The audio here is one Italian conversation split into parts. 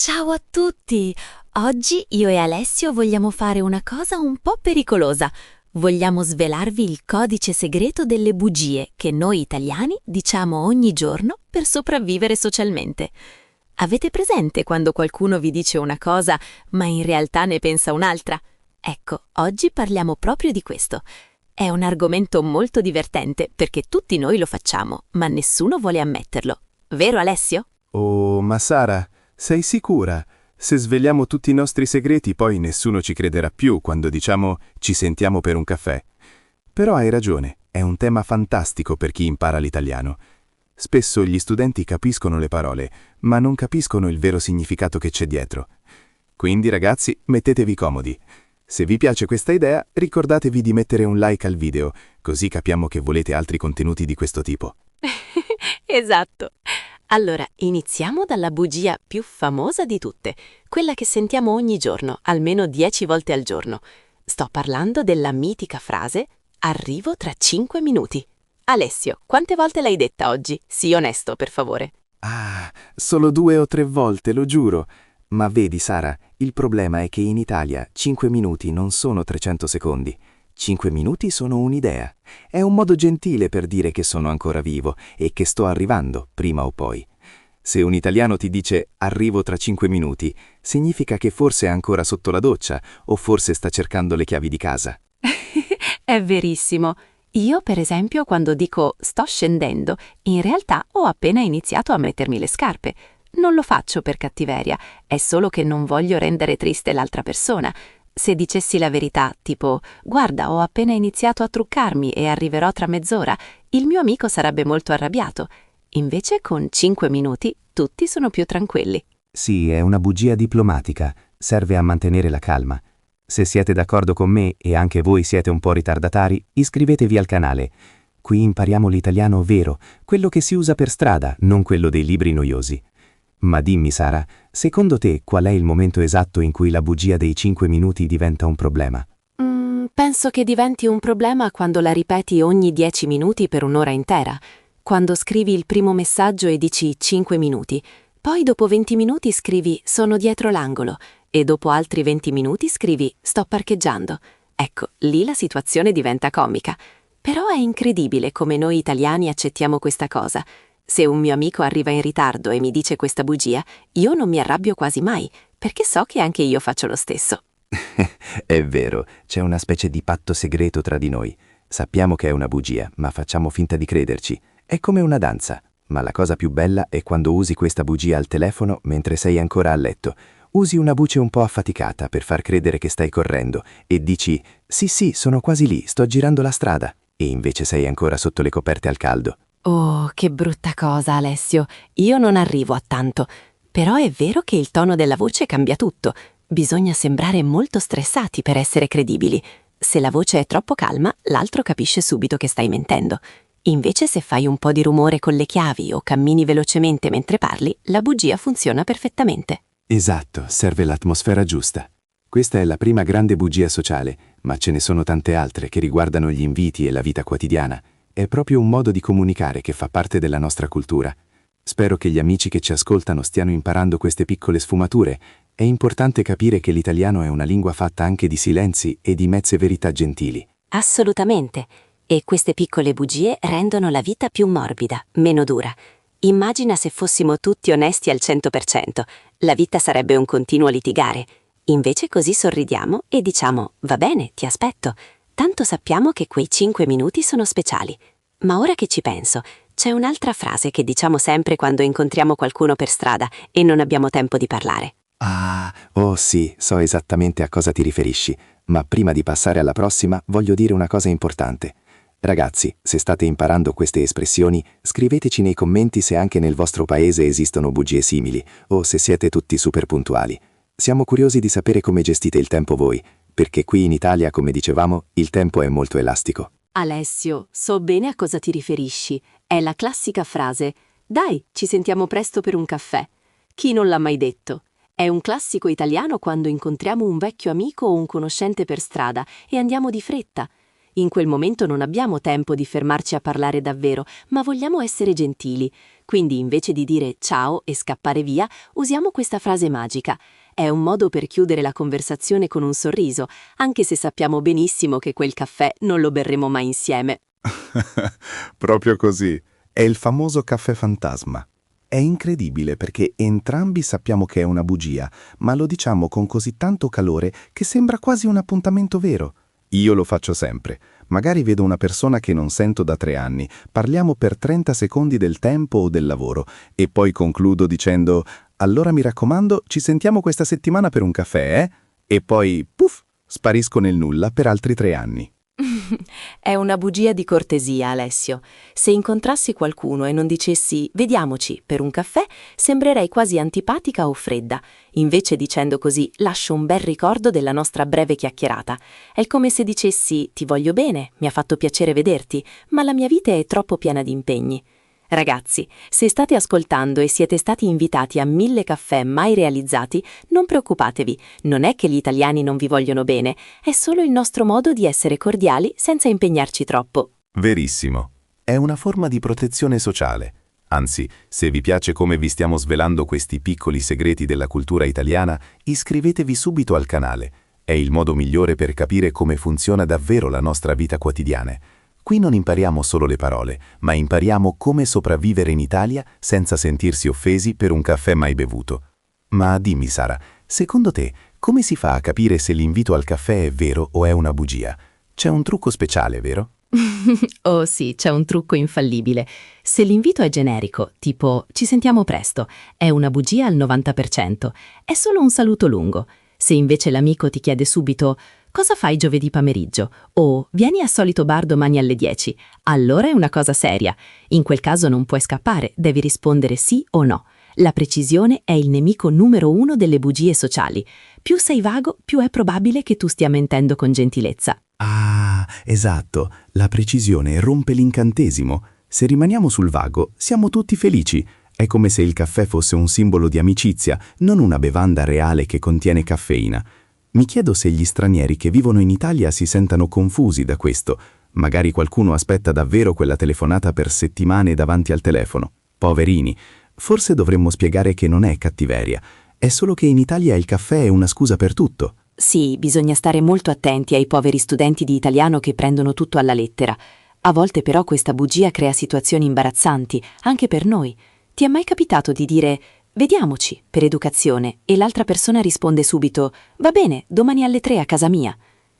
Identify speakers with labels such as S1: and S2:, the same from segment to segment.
S1: Ciao a tutti! Oggi io e Alessio vogliamo fare una cosa un po' pericolosa. Vogliamo svelarvi il codice segreto delle bugie che noi italiani diciamo ogni giorno per sopravvivere socialmente. Avete presente quando qualcuno vi dice una cosa ma in realtà ne pensa un'altra? Ecco, oggi parliamo proprio di questo. È un argomento molto divertente perché tutti noi lo facciamo, ma nessuno vuole ammetterlo. Vero Alessio?
S2: Oh, ma Sara, sei sicura? Se sveliamo tutti i nostri segreti, poi nessuno ci crederà più quando diciamo ci sentiamo per un caffè. Però hai ragione, è un tema fantastico per chi impara l'italiano. Spesso gli studenti capiscono le parole, ma non capiscono il vero significato che c'è dietro. Quindi ragazzi, mettetevi comodi. Se vi piace questa idea, ricordatevi di mettere un like al video, così capiamo che volete altri contenuti di questo tipo.
S1: Esatto. Allora, iniziamo dalla bugia più famosa di tutte, quella che sentiamo ogni giorno, almeno 10 volte al giorno. Sto parlando della mitica frase «Arrivo tra 5 minuti». Alessio, quante volte l'hai detta oggi? Sii onesto, per favore.
S2: Ah, solo 2 o 3 volte, lo giuro. Ma vedi, Sara, il problema è che in Italia 5 minuti non sono 300 secondi. 5 minuti sono un'idea. È un modo gentile per dire che sono ancora vivo e che sto arrivando, prima o poi. Se un italiano ti dice «arrivo tra 5 minuti», significa che forse è ancora sotto la doccia o forse sta cercando le chiavi di casa.
S1: È verissimo. Io, per esempio, quando dico «sto scendendo», in realtà ho appena iniziato a mettermi le scarpe. Non lo faccio per cattiveria, è solo che non voglio rendere triste l'altra persona. Se dicessi la verità, tipo «guarda, ho appena iniziato a truccarmi e arriverò tra mezz'ora», il mio amico sarebbe molto arrabbiato. Invece con 5 minuti tutti sono più tranquilli.
S3: Sì, è una bugia diplomatica, serve a mantenere la calma. Se siete d'accordo con me e anche voi siete un po' ritardatari, iscrivetevi al canale. Qui impariamo l'italiano vero, quello che si usa per strada, non quello dei libri noiosi. Ma dimmi Sara, secondo te qual è il momento esatto in cui la bugia dei 5 minuti diventa un problema?
S1: Penso che diventi un problema quando la ripeti ogni 10 minuti per un'ora intera. Quando scrivi il primo messaggio e dici 5 minuti, poi dopo 20 minuti scrivi «sono dietro l'angolo» e dopo altri 20 minuti scrivi «sto parcheggiando». Ecco, lì la situazione diventa comica. Però è incredibile come noi italiani accettiamo questa cosa. Se un mio amico arriva in ritardo e mi dice questa bugia, io non mi arrabbio quasi mai, perché so che anche io faccio lo stesso.
S3: È vero, c'è una specie di patto segreto tra di noi. Sappiamo che è una bugia, ma facciamo finta di crederci. È come una danza. Ma la cosa più bella è quando usi questa bugia al telefono mentre sei ancora a letto. Usi una voce un po' affaticata per far credere che stai correndo e dici «Sì, sono quasi lì, sto girando la strada» e invece sei ancora sotto le coperte al caldo.
S1: Oh, che brutta cosa, Alessio. Io non arrivo a tanto. Però è vero che il tono della voce cambia tutto. Bisogna sembrare molto stressati per essere credibili. Se la voce è troppo calma, l'altro capisce subito che stai mentendo. Invece se fai un po' di rumore con le chiavi o cammini velocemente mentre parli, la bugia funziona perfettamente.
S2: Esatto, serve l'atmosfera giusta. Questa è la prima grande bugia sociale, ma ce ne sono tante altre che riguardano gli inviti e la vita quotidiana. È proprio un modo di comunicare che fa parte della nostra cultura. Spero che gli amici che ci ascoltano stiano imparando queste piccole sfumature. È importante capire che l'italiano è una lingua fatta anche di silenzi e di mezze verità gentili.
S4: Assolutamente. E queste piccole bugie rendono la vita più morbida, meno dura. Immagina se fossimo tutti onesti al 100%. La vita sarebbe un continuo litigare. Invece così sorridiamo e diciamo «va bene, ti aspetto». Tanto sappiamo che quei 5 minuti sono speciali. Ma ora che ci penso, c'è un'altra frase che diciamo sempre quando incontriamo qualcuno per strada e non abbiamo tempo di parlare.
S3: Ah, oh sì, so esattamente a cosa ti riferisci, ma prima di passare alla prossima voglio dire una cosa importante. Ragazzi, se state imparando queste espressioni, scriveteci nei commenti se anche nel vostro paese esistono bugie simili o se siete tutti super puntuali. Siamo curiosi di sapere come gestite il tempo voi, perché qui in Italia, come dicevamo, il tempo è molto elastico.
S4: Alessio, so bene a cosa ti riferisci. È la classica frase «Dai, ci sentiamo presto per un caffè». Chi non l'ha mai detto? È un classico italiano quando incontriamo un vecchio amico o un conoscente per strada e andiamo di fretta. In quel momento non abbiamo tempo di fermarci a parlare davvero, ma vogliamo essere gentili. Quindi invece di dire ciao e scappare via, usiamo questa frase magica. È un modo per chiudere la conversazione con un sorriso, anche se sappiamo benissimo che quel caffè non lo berremo mai insieme.
S2: Proprio così. È il famoso caffè fantasma. È incredibile perché entrambi sappiamo che è una bugia, ma lo diciamo con così tanto calore che sembra quasi un appuntamento vero. Io lo faccio sempre. Magari vedo una persona che non sento da 3 anni, parliamo per 30 secondi del tempo o del lavoro e poi concludo dicendo «Allora mi raccomando, ci sentiamo questa settimana per un caffè, eh?» E poi, puff, sparisco nel nulla per altri 3 anni.
S1: È una bugia di cortesia, Alessio. Se incontrassi qualcuno e non dicessi «vediamoci» per un caffè, sembrerei quasi antipatica o fredda. Invece dicendo così lascio un bel ricordo della nostra breve chiacchierata. È come se dicessi «ti voglio bene, mi ha fatto piacere vederti, ma la mia vita è troppo piena di impegni». Ragazzi, se state ascoltando e siete stati invitati a 1000 caffè mai realizzati, non preoccupatevi, non è che gli italiani non vi vogliono bene, è solo il nostro modo di essere cordiali senza impegnarci troppo.
S2: Verissimo. È una forma di protezione sociale. Anzi, se vi piace come vi stiamo svelando questi piccoli segreti della cultura italiana, iscrivetevi subito al canale. È il modo migliore per capire come funziona davvero la nostra vita quotidiana. Qui non impariamo solo le parole, ma impariamo come sopravvivere in Italia senza sentirsi offesi per un caffè mai bevuto. Ma dimmi, Sara, secondo te, come si fa a capire se l'invito al caffè è vero o è una bugia? C'è un trucco speciale, vero?
S1: Oh sì, c'è un trucco infallibile. Se l'invito è generico, tipo «ci sentiamo presto», è una bugia al 90%, è solo un saluto lungo. Se invece l'amico ti chiede subito «cosa fai giovedì pomeriggio?» o «vieni al solito bar domani alle 10», allora è una cosa seria. In quel caso non puoi scappare, devi rispondere sì o no. La precisione è il nemico numero 1 delle bugie sociali. Più sei vago, più è probabile che tu stia mentendo con gentilezza.
S2: Ah, esatto, la precisione rompe l'incantesimo. Se rimaniamo sul vago, siamo tutti felici. È come se il caffè fosse un simbolo di amicizia, non una bevanda reale che contiene caffeina. Mi chiedo se gli stranieri che vivono in Italia si sentano confusi da questo. Magari qualcuno aspetta davvero quella telefonata per settimane davanti al telefono. Poverini. Forse dovremmo spiegare che non è cattiveria. È solo che in Italia il caffè è una scusa per tutto.
S1: Sì, bisogna stare molto attenti ai poveri studenti di italiano che prendono tutto alla lettera. A volte però questa bugia crea situazioni imbarazzanti, anche per noi. Ti è mai capitato di dire «vediamoci» per educazione e l'altra persona risponde subito «va bene, domani alle 3 a casa mia».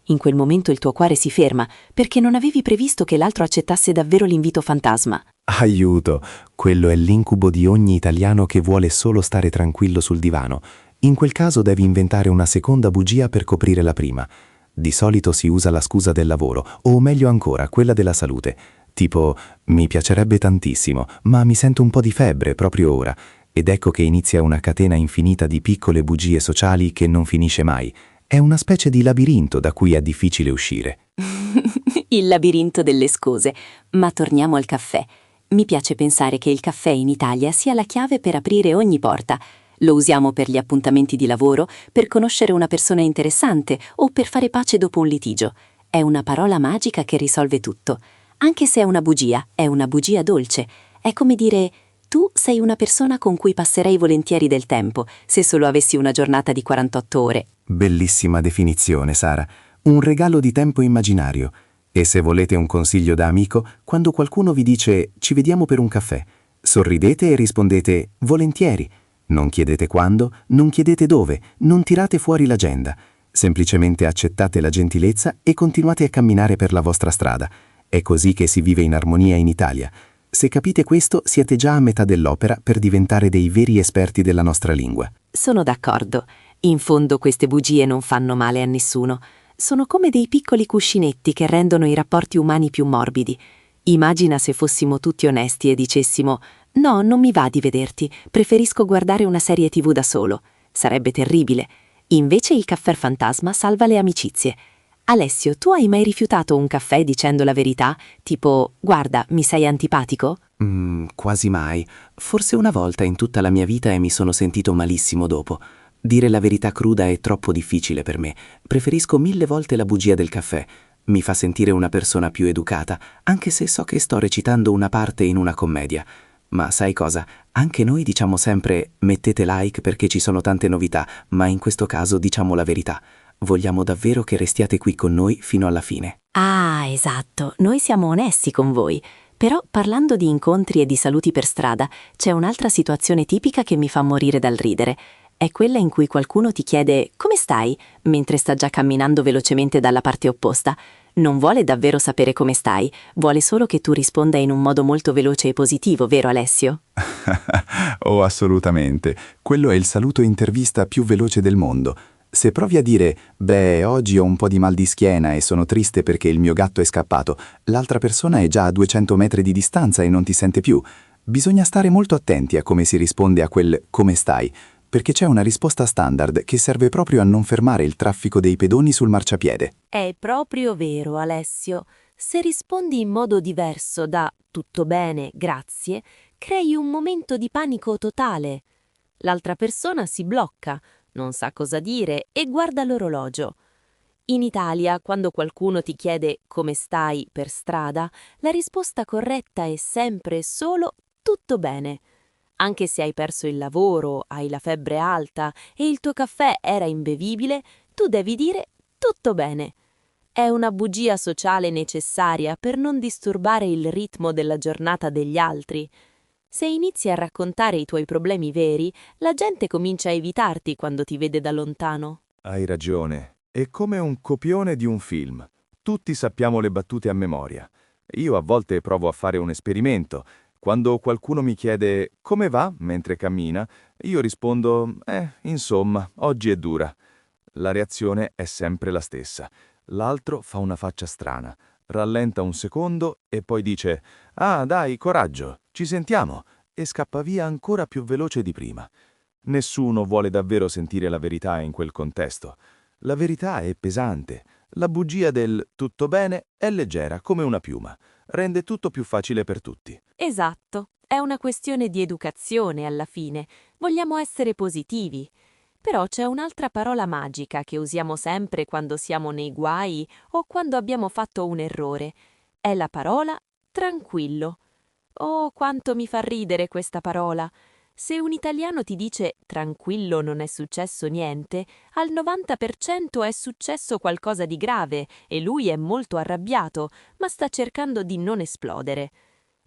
S1: In quel momento il tuo cuore si ferma perché non avevi previsto che l'altro accettasse davvero l'invito fantasma.
S3: Aiuto! Quello è l'incubo di ogni italiano che vuole solo stare tranquillo sul divano. In quel caso devi inventare una seconda bugia per coprire la prima. Di solito si usa la scusa del lavoro, o meglio ancora, quella della salute. Tipo, mi piacerebbe tantissimo, ma mi sento un po' di febbre proprio ora. Ed ecco che inizia una catena infinita di piccole bugie sociali che non finisce mai. È una specie di labirinto da cui è difficile uscire.
S4: Il labirinto delle scuse. Ma torniamo al caffè. Mi piace pensare che il caffè in Italia sia la chiave per aprire ogni porta. Lo usiamo per gli appuntamenti di lavoro, per conoscere una persona interessante o per fare pace dopo un litigio. È una parola magica che risolve tutto. Anche se è una bugia dolce. È come dire «tu sei una persona con cui passerei volentieri del tempo, se solo avessi una giornata di 48 ore».
S3: Bellissima definizione, Sara. Un regalo di tempo immaginario. E se volete un consiglio da amico, quando qualcuno vi dice «ci vediamo per un caffè», sorridete e rispondete «volentieri». Non chiedete quando, non chiedete dove, non tirate fuori l'agenda. Semplicemente accettate la gentilezza e continuate a camminare per la vostra strada. È così che si vive in armonia in Italia. Se capite questo, siete già a metà dell'opera per diventare dei veri esperti della nostra lingua.
S1: Sono d'accordo. In fondo queste bugie non fanno male a nessuno. Sono come dei piccoli cuscinetti che rendono i rapporti umani più morbidi. Immagina se fossimo tutti onesti e dicessimo «no, non mi va di vederti, preferisco guardare una serie TV da solo». Sarebbe terribile. Invece il caffè fantasma salva le amicizie. Alessio, tu hai mai rifiutato un caffè dicendo la verità? Tipo «guarda, mi sei antipatico»?
S3: Quasi mai. Forse una volta in tutta la mia vita e mi sono sentito malissimo dopo. Dire la verità cruda è troppo difficile per me. Preferisco 1000 volte la bugia del caffè. Mi fa sentire una persona più educata, anche se so che sto recitando una parte in una commedia. Ma sai cosa? Anche noi diciamo sempre mettete like perché ci sono tante novità, ma in questo caso diciamo la verità. Vogliamo davvero che restiate qui con noi fino alla fine.
S4: Ah, esatto, noi siamo onesti con voi. Però parlando di incontri e di saluti per strada, c'è un'altra situazione tipica che mi fa morire dal ridere. È quella in cui qualcuno ti chiede «Come stai?» mentre sta già camminando velocemente dalla parte opposta. Non vuole davvero sapere come stai, vuole solo che tu risponda in un modo molto veloce e positivo, vero Alessio?
S2: Oh, assolutamente. Quello è il saluto intervista più veloce del mondo. Se provi a dire, beh, oggi ho un po' di mal di schiena e sono triste perché il mio gatto è scappato, l'altra persona è già a 200 metri di distanza e non ti sente più. Bisogna stare molto attenti a come si risponde a quel come stai, perché c'è una risposta standard che serve proprio a non fermare il traffico dei pedoni sul marciapiede.
S5: È proprio vero, Alessio. Se rispondi in modo diverso da «tutto bene, grazie», crei un momento di panico totale. L'altra persona si blocca, non sa cosa dire e guarda l'orologio. In Italia, quando qualcuno ti chiede «come stai?» per strada, la risposta corretta è sempre e solo «tutto bene». Anche se hai perso il lavoro, hai la febbre alta e il tuo caffè era imbevibile, tu devi dire «tutto bene». È una bugia sociale necessaria per non disturbare il ritmo della giornata degli altri. Se inizi a raccontare i tuoi problemi veri, la gente comincia a evitarti quando ti vede da lontano.
S2: Hai ragione. È come un copione di un film. Tutti sappiamo le battute a memoria. Io a volte provo a fare un esperimento. Quando qualcuno mi chiede come va mentre cammina, io rispondo insomma, oggi è dura. La reazione è sempre la stessa. L'altro fa una faccia strana, rallenta un secondo e poi dice «Ah, dai, coraggio, ci sentiamo!» e scappa via ancora più veloce di prima. Nessuno vuole davvero sentire la verità in quel contesto. La verità è pesante. La bugia del «tutto bene» è leggera come una piuma. Rende tutto più facile per tutti.
S5: Esatto, è una questione di educazione alla fine. Vogliamo essere positivi. Però c'è un'altra parola magica che usiamo sempre quando siamo nei guai o quando abbiamo fatto un errore. È la parola tranquillo. Oh, quanto mi fa ridere questa parola! Se un italiano ti dice tranquillo non è successo niente, al 90% è successo qualcosa di grave e lui è molto arrabbiato, ma sta cercando di non esplodere.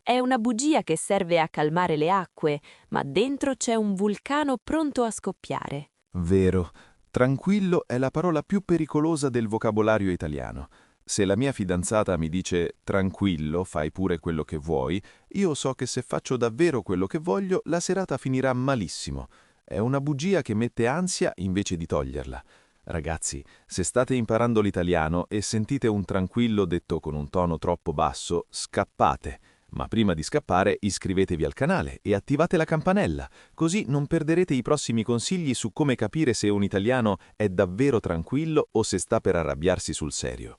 S5: È una bugia che serve a calmare le acque, ma dentro c'è un vulcano pronto a scoppiare.
S2: Vero. Tranquillo è la parola più pericolosa del vocabolario italiano. Se la mia fidanzata mi dice «tranquillo, fai pure quello che vuoi», io so che se faccio davvero quello che voglio, la serata finirà malissimo. È una bugia che mette ansia invece di toglierla. Ragazzi, se state imparando l'italiano e sentite un tranquillo detto con un tono troppo basso, scappate. Ma prima di scappare iscrivetevi al canale e attivate la campanella, così non perderete i prossimi consigli su come capire se un italiano è davvero tranquillo o se sta per arrabbiarsi sul serio.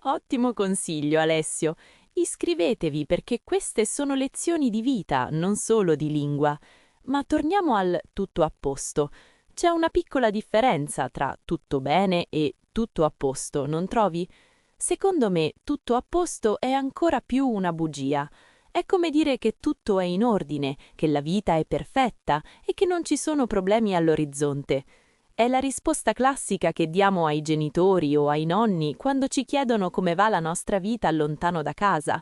S5: Ottimo consiglio, Alessio. Iscrivetevi perché queste sono lezioni di vita, non solo di lingua. Ma torniamo al tutto a posto. C'è una piccola differenza tra tutto bene e tutto a posto, non trovi? Secondo me, tutto a posto è ancora più una bugia. È come dire che tutto è in ordine, che la vita è perfetta e che non ci sono problemi all'orizzonte. È la risposta classica che diamo ai genitori o ai nonni quando ci chiedono come va la nostra vita lontano da casa.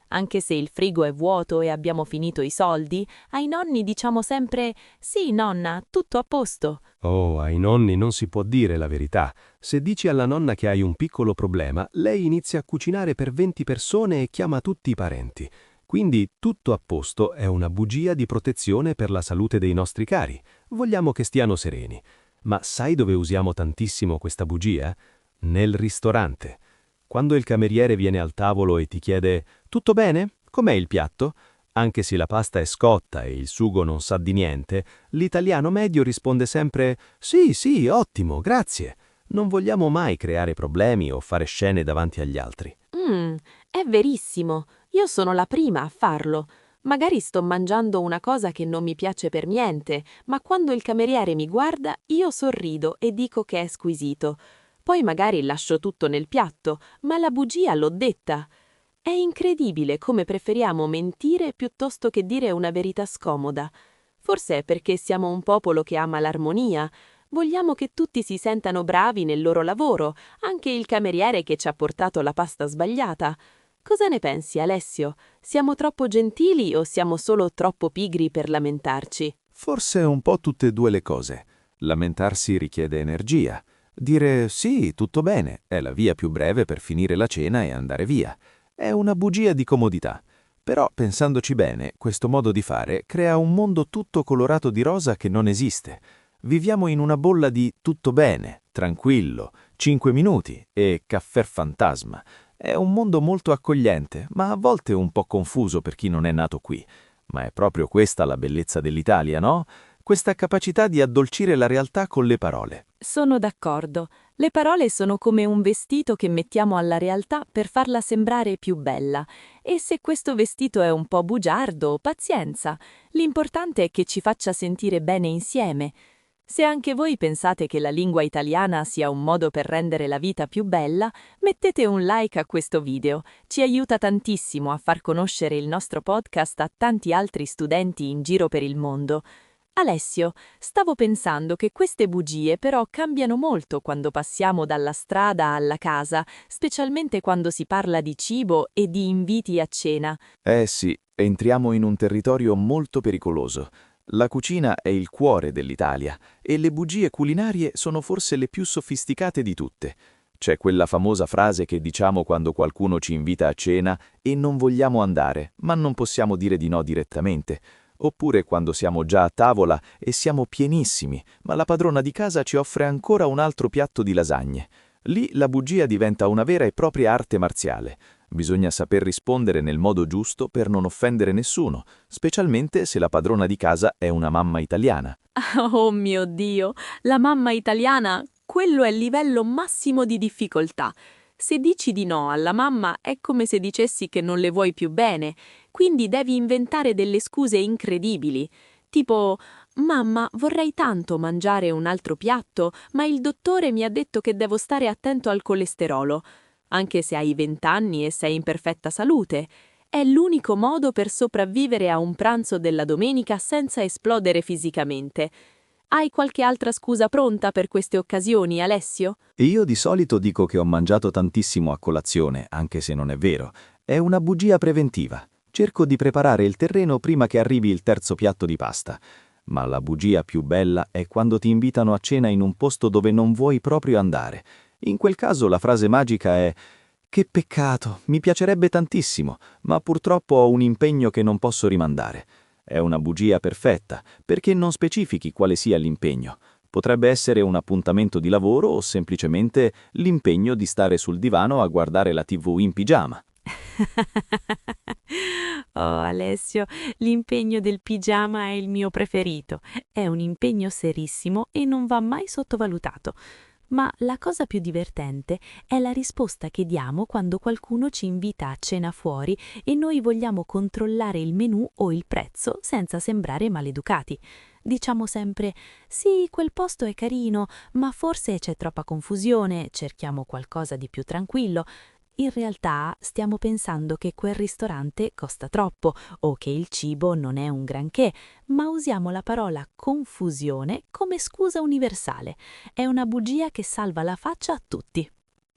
S5: Anche se il frigo è vuoto e abbiamo finito i soldi, ai nonni diciamo sempre «Sì, nonna, tutto a posto».
S6: Oh, ai nonni non si può dire la verità. Se dici alla nonna che hai un piccolo problema, lei inizia a cucinare per 20 persone e chiama tutti i parenti. Quindi tutto a posto è una bugia di protezione per la salute dei nostri cari. Vogliamo che stiano sereni. Ma sai dove usiamo tantissimo questa bugia? Nel ristorante. Quando il cameriere viene al tavolo e ti chiede «Tutto bene? Com'è il piatto?» Anche se la pasta è scotta e il sugo non sa di niente, l'italiano medio risponde sempre «Sì, sì, ottimo, grazie». Non vogliamo mai creare problemi o fare scene davanti agli altri.
S5: È verissimo. Io sono la prima a farlo. Magari sto mangiando una cosa che non mi piace per niente, ma quando il cameriere mi guarda, io sorrido e dico che è squisito. poi magari lascio tutto nel piatto, ma la bugia l'ho detta. È incredibile come preferiamo mentire piuttosto che dire una verità scomoda. Forse è perché siamo un popolo che ama l'armonia. Vogliamo che tutti si sentano bravi nel loro lavoro, anche il cameriere che ci ha portato la pasta sbagliata. Cosa ne pensi, Alessio? Siamo troppo gentili o siamo solo troppo pigri per lamentarci?
S7: Forse un po' tutte e due le cose. Lamentarsi richiede energia. Dire sì, tutto bene, è la via più breve per finire la cena e andare via. È una bugia di comodità. Però, pensandoci bene, questo modo di fare crea un mondo tutto colorato di rosa che non esiste. Viviamo in una bolla di tutto bene, tranquillo, 5 minuti e caffè fantasma. È un mondo molto accogliente, ma a volte un po' confuso per chi non è nato qui. Ma è proprio questa la bellezza dell'Italia, no? Questa capacità di addolcire la realtà con le parole.
S8: Sono d'accordo. Le parole sono come un vestito che mettiamo alla realtà per farla sembrare più bella. E se questo vestito è un po' bugiardo, pazienza. L'importante è che ci faccia sentire bene insieme. Se anche voi pensate che la lingua italiana sia un modo per rendere la vita più bella, mettete un like a questo video. Ci aiuta tantissimo a far conoscere il nostro podcast a tanti altri studenti in giro per il mondo. Alessio, stavo pensando che queste bugie però cambiano molto quando passiamo dalla strada alla casa, specialmente quando si parla di cibo e di inviti a cena.
S7: Eh sì, entriamo in un territorio molto pericoloso. La cucina è il cuore dell'Italia e le bugie culinarie sono forse le più sofisticate di tutte. C'è quella famosa frase che diciamo quando qualcuno ci invita a cena e non vogliamo andare, ma non possiamo dire di no direttamente. Oppure quando siamo già a tavola e siamo pienissimi, ma la padrona di casa ci offre ancora un altro piatto di lasagne. Lì la bugia diventa una vera e propria arte marziale. Bisogna saper rispondere nel modo giusto per non offendere nessuno, specialmente se la padrona di casa è una mamma italiana.
S8: Oh mio Dio, la mamma italiana, quello è il livello massimo di difficoltà. Se dici di no alla mamma è come se dicessi che non le vuoi più bene, quindi devi inventare delle scuse incredibili, tipo «Mamma, vorrei tanto mangiare un altro piatto, ma il dottore mi ha detto che devo stare attento al colesterolo», anche se hai 20 anni e sei in perfetta salute. È l'unico modo per sopravvivere a un pranzo della domenica senza esplodere fisicamente. Hai qualche altra scusa pronta per queste occasioni, Alessio?
S7: Io di solito dico che ho mangiato tantissimo a colazione, anche se non è vero. È una bugia preventiva. Cerco di preparare il terreno prima che arrivi il terzo piatto di pasta. Ma la bugia più bella è quando ti invitano a cena in un posto dove non vuoi proprio andare. In quel caso la frase magica è «Che peccato, mi piacerebbe tantissimo, ma purtroppo ho un impegno che non posso rimandare». È una bugia perfetta, perché non specifichi quale sia l'impegno. Potrebbe essere un appuntamento di lavoro o semplicemente l'impegno di stare sul divano a guardare la TV in pigiama.
S8: Oh Alessio, l'impegno del pigiama è il mio preferito. È un impegno serissimo e non va mai sottovalutato. Ma la cosa più divertente è la risposta che diamo quando qualcuno ci invita a cena fuori e noi vogliamo controllare il menù o il prezzo senza sembrare maleducati. Diciamo sempre «Sì, quel posto è carino, ma forse c'è troppa confusione, cerchiamo qualcosa di più tranquillo». In realtà stiamo pensando che quel ristorante costa troppo o che il cibo non è un granché, ma usiamo la parola confusione come scusa universale. È una bugia che salva la faccia a tutti.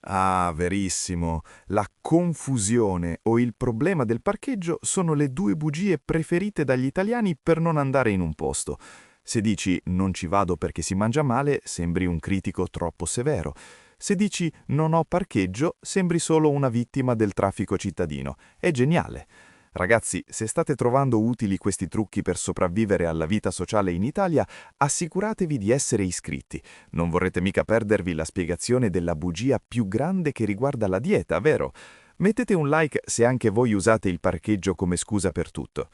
S9: Ah, verissimo. La confusione o il problema del parcheggio sono le due bugie preferite dagli italiani per non andare in un posto. Se dici non ci vado perché si mangia male, sembri un critico troppo severo. Se dici non ho parcheggio, sembri solo una vittima del traffico cittadino. È geniale. Ragazzi, se state trovando utili questi trucchi per sopravvivere alla vita sociale in Italia, assicuratevi di essere iscritti. Non vorrete mica perdervi la spiegazione della bugia più grande che riguarda la dieta, vero? Mettete un like se anche voi usate il parcheggio come scusa per tutto.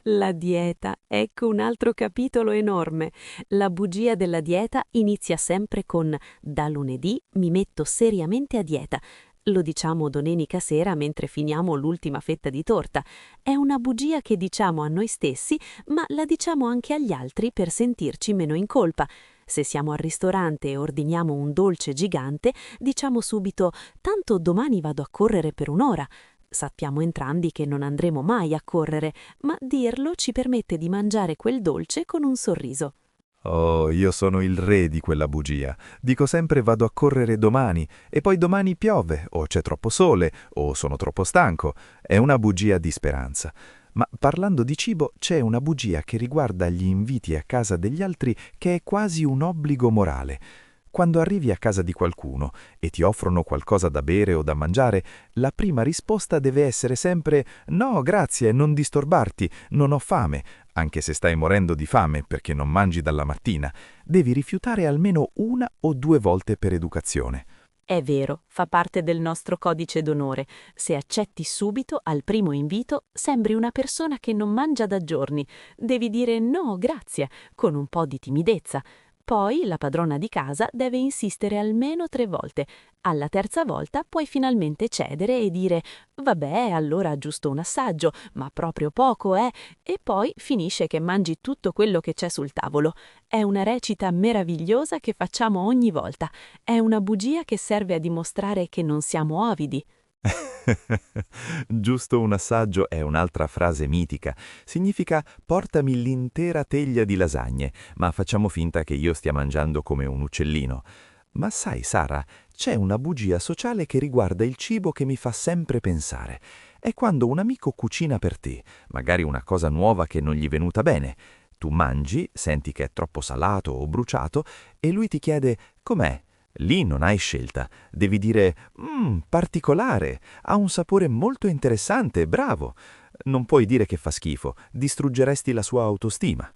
S8: La dieta, ecco un altro capitolo enorme. La bugia della dieta inizia sempre con «Da lunedì mi metto seriamente a dieta». Lo diciamo domenica sera mentre finiamo l'ultima fetta di torta. È una bugia che diciamo a noi stessi, ma la diciamo anche agli altri per sentirci meno in colpa. Se siamo al ristorante e ordiniamo un dolce gigante, diciamo subito «tanto domani vado a correre per un'ora». Sappiamo entrambi che non andremo mai a correre, ma dirlo ci permette di mangiare quel dolce con un sorriso.
S9: Oh, io sono il re di quella bugia. Dico sempre vado a correre domani e poi domani piove, o c'è troppo sole, o sono troppo stanco. È una bugia di speranza. Ma parlando di cibo, c'è una bugia che riguarda gli inviti a casa degli altri che è quasi un obbligo morale. Quando arrivi a casa di qualcuno e ti offrono qualcosa da bere o da mangiare, la prima risposta deve essere sempre «No, grazie, non disturbarti, non ho fame», anche se stai morendo di fame perché non mangi dalla mattina. Devi rifiutare almeno 1 o 2 volte per educazione.
S8: È vero, fa parte del nostro codice d'onore. Se accetti subito, al primo invito, sembri una persona che non mangia da giorni. Devi dire no, grazie, con un po' di timidezza. Poi la padrona di casa deve insistere almeno 3 volte. Alla terza volta puoi finalmente cedere e dire «Vabbè, allora giusto un assaggio, ma proprio poco, eh?» E poi finisce che mangi tutto quello che c'è sul tavolo. È una recita meravigliosa che facciamo ogni volta. È una bugia che serve a dimostrare che non siamo avidi.
S9: Giusto un assaggio è un'altra frase mitica. Significa portami l'intera teglia di lasagne, ma facciamo finta che io stia mangiando come un uccellino. Ma sai, Sara, c'è una bugia sociale che riguarda il cibo che mi fa sempre pensare. È quando un amico cucina per te, magari una cosa nuova che non gli è venuta bene. Tu mangi, senti che è troppo salato o bruciato e lui ti chiede «Com'è?» Lì non hai scelta, devi dire particolare, ha un sapore molto interessante, bravo. Non puoi dire che fa schifo, distruggeresti la sua autostima.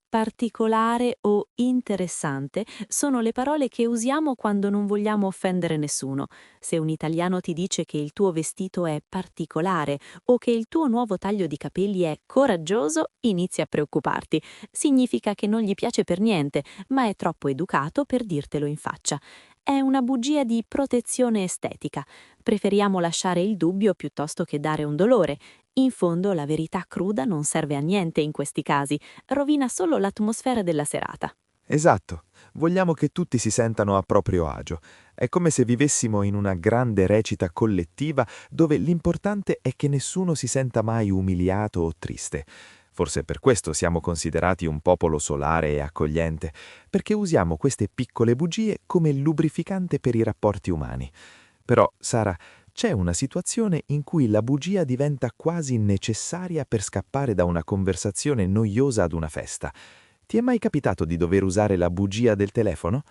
S8: Particolare o interessante sono le parole che usiamo quando non vogliamo offendere nessuno. Se un italiano ti dice che il tuo vestito è particolare o che il tuo nuovo taglio di capelli è coraggioso, inizia a preoccuparti. Significa che non gli piace per niente, ma è troppo educato per dirtelo in faccia. È una bugia di protezione estetica. Preferiamo lasciare il dubbio piuttosto che dare un dolore. In fondo la verità cruda non serve a niente in questi casi, rovina solo l'atmosfera della serata.
S7: Esatto, vogliamo che tutti si sentano a proprio agio. È come se vivessimo in una grande recita collettiva dove l'importante è che nessuno si senta mai umiliato o triste. Forse per questo siamo considerati un popolo solare e accogliente, perché usiamo queste piccole bugie come lubrificante per i rapporti umani. Però, Sara, c'è una situazione in cui la bugia diventa quasi necessaria per scappare da una conversazione noiosa ad una festa. Ti è mai capitato di dover usare la bugia del telefono?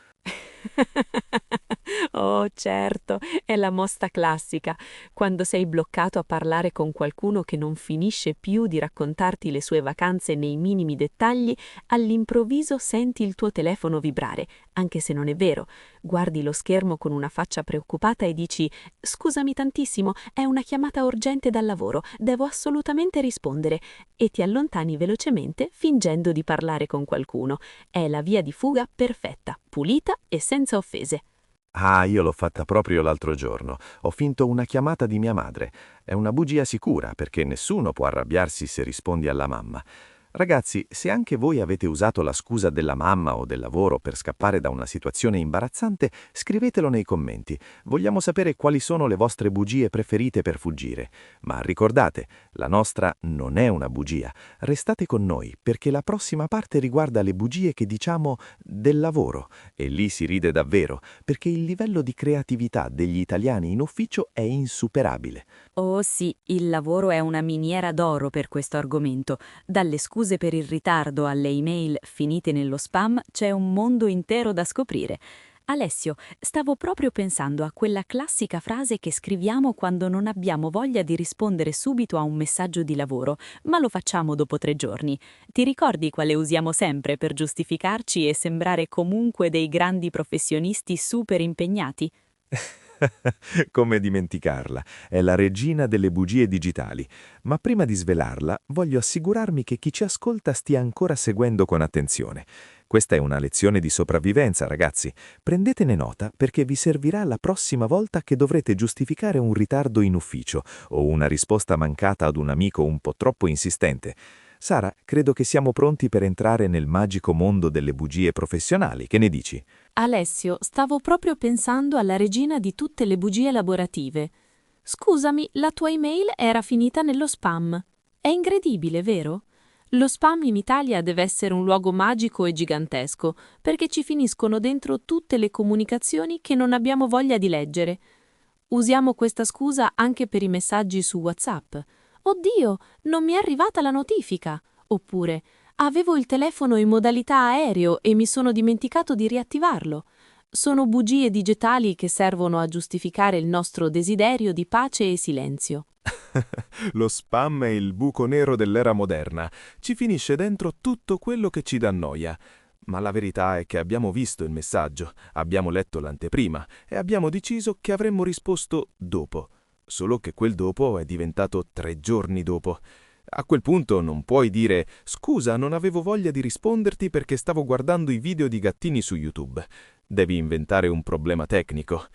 S8: Oh, certo, è la mossa classica. Quando sei bloccato a parlare con qualcuno che non finisce più di raccontarti le sue vacanze nei minimi dettagli, all'improvviso senti il tuo telefono vibrare, anche se non è vero. Guardi lo schermo con una faccia preoccupata e dici «Scusami tantissimo, è una chiamata urgente dal lavoro, devo assolutamente rispondere», e ti allontani velocemente fingendo di parlare con qualcuno. È la via di fuga perfetta, pulita e senza offese.
S7: Ah, io l'ho fatta proprio l'altro giorno. Ho finto una chiamata di mia madre. È una bugia sicura, perché nessuno può arrabbiarsi se rispondi alla mamma. Ragazzi, se anche voi avete usato la scusa della mamma o del lavoro per scappare da una situazione imbarazzante, scrivetelo nei commenti. Vogliamo sapere quali sono le vostre bugie preferite per fuggire. Ma ricordate, la nostra non è una bugia. Restate con noi, perché la prossima parte riguarda le bugie che diciamo del lavoro. E lì si ride davvero, perché il livello di creatività degli italiani in ufficio è insuperabile.
S10: Oh sì, il lavoro è una miniera d'oro per questo argomento. Dalle scuse per il ritardo alle email finite nello spam c'è un mondo intero da scoprire. Alessio, stavo proprio pensando a quella classica frase che scriviamo quando non abbiamo voglia di rispondere subito a un messaggio di lavoro, ma lo facciamo dopo 3 giorni. Ti ricordi quale usiamo sempre per giustificarci e sembrare comunque dei grandi professionisti super impegnati?
S7: Come dimenticarla? È la regina delle bugie digitali. Ma prima di svelarla, voglio assicurarmi che chi ci ascolta stia ancora seguendo con attenzione. Questa è una lezione di sopravvivenza, ragazzi. Prendetene nota perché vi servirà la prossima volta che dovrete giustificare un ritardo in ufficio o una risposta mancata ad un amico un po' troppo insistente. Sara, credo che siamo pronti per entrare nel magico mondo delle bugie professionali. Che ne dici?
S8: Alessio, stavo proprio pensando alla regina di tutte le bugie lavorative. Scusami, la tua email era finita nello spam. È incredibile, vero? Lo spam in Italia deve essere un luogo magico e gigantesco, perché ci finiscono dentro tutte le comunicazioni che non abbiamo voglia di leggere. Usiamo questa scusa anche per i messaggi su WhatsApp. Oddio, non mi è arrivata la notifica. Oppure, avevo il telefono in modalità aereo e mi sono dimenticato di riattivarlo. Sono bugie digitali che servono a giustificare il nostro desiderio di pace e silenzio.
S9: Lo spam è il buco nero dell'era moderna. Ci finisce dentro tutto quello che ci dà noia. Ma la verità è che abbiamo visto il messaggio, abbiamo letto l'anteprima e abbiamo deciso che avremmo risposto dopo. Solo che quel dopo è diventato 3 giorni dopo. A quel punto non puoi dire «Scusa, non avevo voglia di risponderti perché stavo guardando i video di gattini su YouTube». Devi inventare un problema tecnico.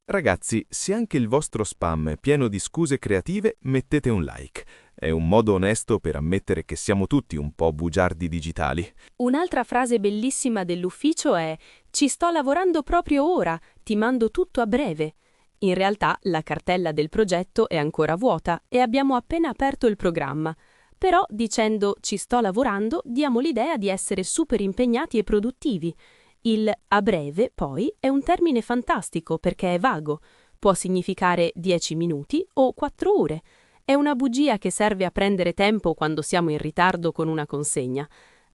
S9: Ragazzi, se anche il vostro spam è pieno di scuse creative, mettete un like. È un modo onesto per ammettere che siamo tutti un po' bugiardi digitali.
S5: Un'altra frase bellissima dell'ufficio è «Ci sto lavorando proprio ora, ti mando tutto a breve». In realtà la cartella del progetto è ancora vuota e abbiamo appena aperto il programma. Però dicendo «ci sto lavorando» diamo l'idea di essere super impegnati e produttivi. Il «a breve», poi, è un termine fantastico perché è vago. Può significare 10 minuti o 4 ore. È una bugia che serve a prendere tempo quando siamo in ritardo con una consegna.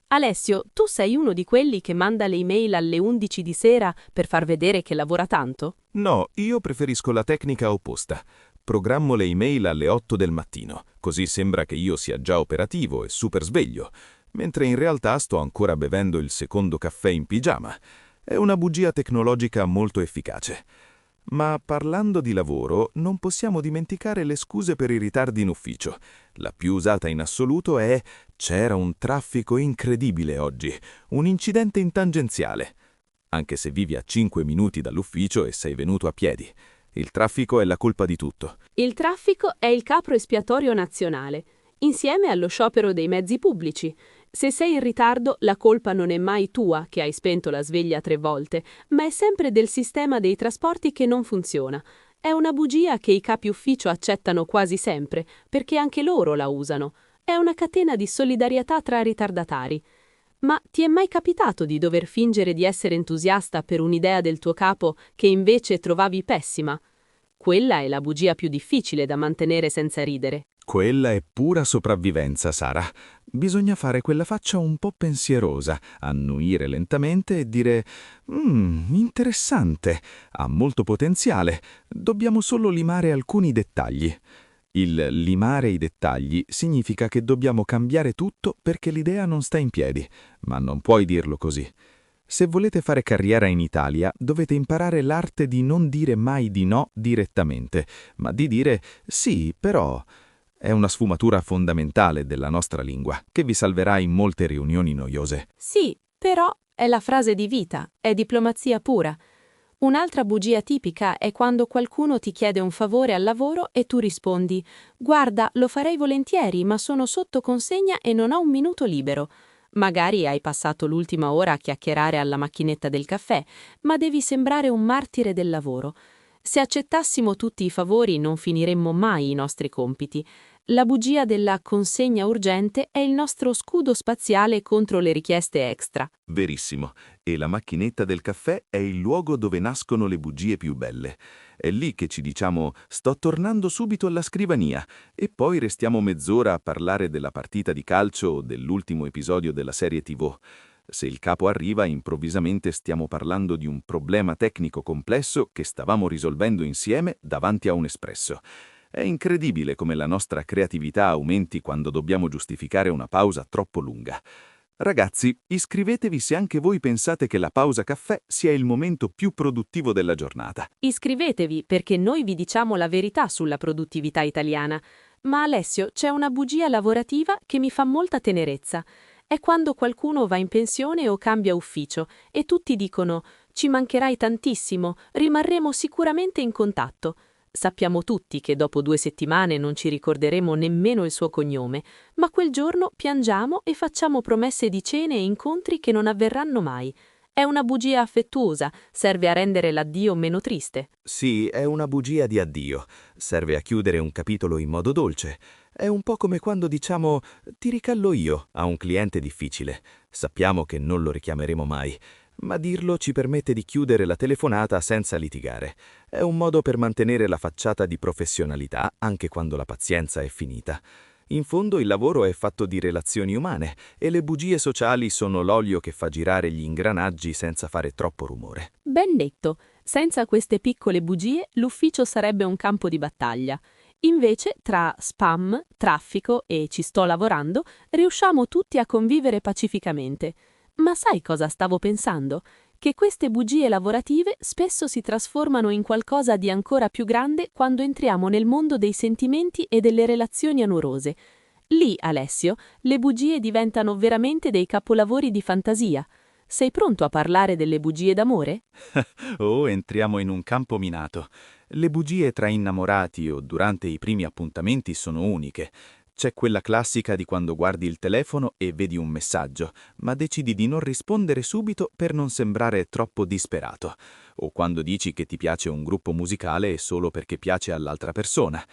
S5: Alessio, tu sei uno di quelli che manda le email alle 11 di sera per far vedere che lavora tanto?
S9: No, io preferisco la tecnica opposta. Programmo le email alle 8 del mattino, così sembra che io sia già operativo e super sveglio, mentre in realtà sto ancora bevendo il secondo caffè in pigiama. È una bugia tecnologica molto efficace. Ma parlando di lavoro, non possiamo dimenticare le scuse per i ritardi in ufficio. La più usata in assoluto è «c'era un traffico incredibile oggi, un incidente in tangenziale». Anche se vivi a 5 minuti dall'ufficio e sei venuto a piedi. Il traffico è la colpa di tutto.
S5: Il traffico è il capro espiatorio nazionale, insieme allo sciopero dei mezzi pubblici. Se sei in ritardo, la colpa non è mai tua che hai spento la sveglia 3 volte, ma è sempre del sistema dei trasporti che non funziona. È una bugia che i capi ufficio accettano quasi sempre, perché anche loro la usano. È una catena di solidarietà tra ritardatari. Ma ti è mai capitato di dover fingere di essere entusiasta per un'idea del tuo capo che invece trovavi pessima? Quella è la bugia più difficile da mantenere senza ridere.
S7: Quella è pura sopravvivenza, Sara. Bisogna fare quella faccia un po' pensierosa, annuire lentamente e dire interessante, ha molto potenziale, dobbiamo solo limare alcuni dettagli». Il limare i dettagli significa che dobbiamo cambiare tutto perché l'idea non sta in piedi, ma non puoi dirlo così. Se volete fare carriera in Italia, dovete imparare l'arte di non dire mai di no direttamente, ma di dire sì, però. È una sfumatura fondamentale della nostra lingua, che vi salverà in molte riunioni noiose.
S5: Sì, però è la frase di vita, è diplomazia pura. Un'altra bugia tipica è quando qualcuno ti chiede un favore al lavoro e tu rispondi «Guarda, lo farei volentieri, ma sono sotto consegna e non ho un minuto libero». Magari hai passato l'ultima ora a chiacchierare alla macchinetta del caffè, ma devi sembrare un martire del lavoro. Se accettassimo tutti i favori non finiremmo mai i nostri compiti. La bugia della consegna urgente è il nostro scudo spaziale contro le richieste extra.
S7: Verissimo. E la macchinetta del caffè è il luogo dove nascono le bugie più belle. È lì che ci diciamo «sto tornando subito alla scrivania» e poi restiamo mezz'ora a parlare della partita di calcio o dell'ultimo episodio della serie TV. Se il capo arriva, improvvisamente stiamo parlando di un problema tecnico complesso che stavamo risolvendo insieme davanti a un espresso. È incredibile come la nostra creatività aumenti quando dobbiamo giustificare una pausa troppo lunga. Ragazzi, iscrivetevi se anche voi pensate che la pausa caffè sia il momento più produttivo della giornata.
S5: Iscrivetevi perché noi vi diciamo la verità sulla produttività italiana. Ma Alessio, c'è una bugia lavorativa che mi fa molta tenerezza. È quando qualcuno va in pensione o cambia ufficio e tutti dicono «Ci mancherai tantissimo, rimarremo sicuramente in contatto». Sappiamo tutti che dopo 2 settimane non ci ricorderemo nemmeno il suo cognome, ma quel giorno piangiamo e facciamo promesse di cene e incontri che non avverranno mai. È una bugia affettuosa, serve a rendere l'addio meno triste.
S7: Sì, è una bugia di addio. Serve a chiudere un capitolo in modo dolce. È un po' come quando diciamo «ti ricallo io» a un cliente difficile. Sappiamo che non lo richiameremo mai, ma dirlo ci permette di chiudere la telefonata senza litigare. È un modo per mantenere la facciata di professionalità anche quando la pazienza è finita. In fondo il lavoro è fatto di relazioni umane e le bugie sociali sono l'olio che fa girare gli ingranaggi senza fare troppo rumore.
S5: Ben detto, senza queste piccole bugie l'ufficio sarebbe un campo di battaglia. Invece, tra spam, traffico e ci sto lavorando, riusciamo tutti a convivere pacificamente. Ma sai cosa stavo pensando? Che queste bugie lavorative spesso si trasformano in qualcosa di ancora più grande quando entriamo nel mondo dei sentimenti e delle relazioni amorose. Lì, Alessio, le bugie diventano veramente dei capolavori di fantasia. Sei pronto a parlare delle bugie d'amore?
S7: Oh, entriamo in un campo minato. Le bugie tra innamorati o durante i primi appuntamenti sono uniche. C'è quella classica di quando guardi il telefono e vedi un messaggio, ma decidi di non rispondere subito per non sembrare troppo disperato. O quando dici che ti piace un gruppo musicale solo perché piace all'altra persona.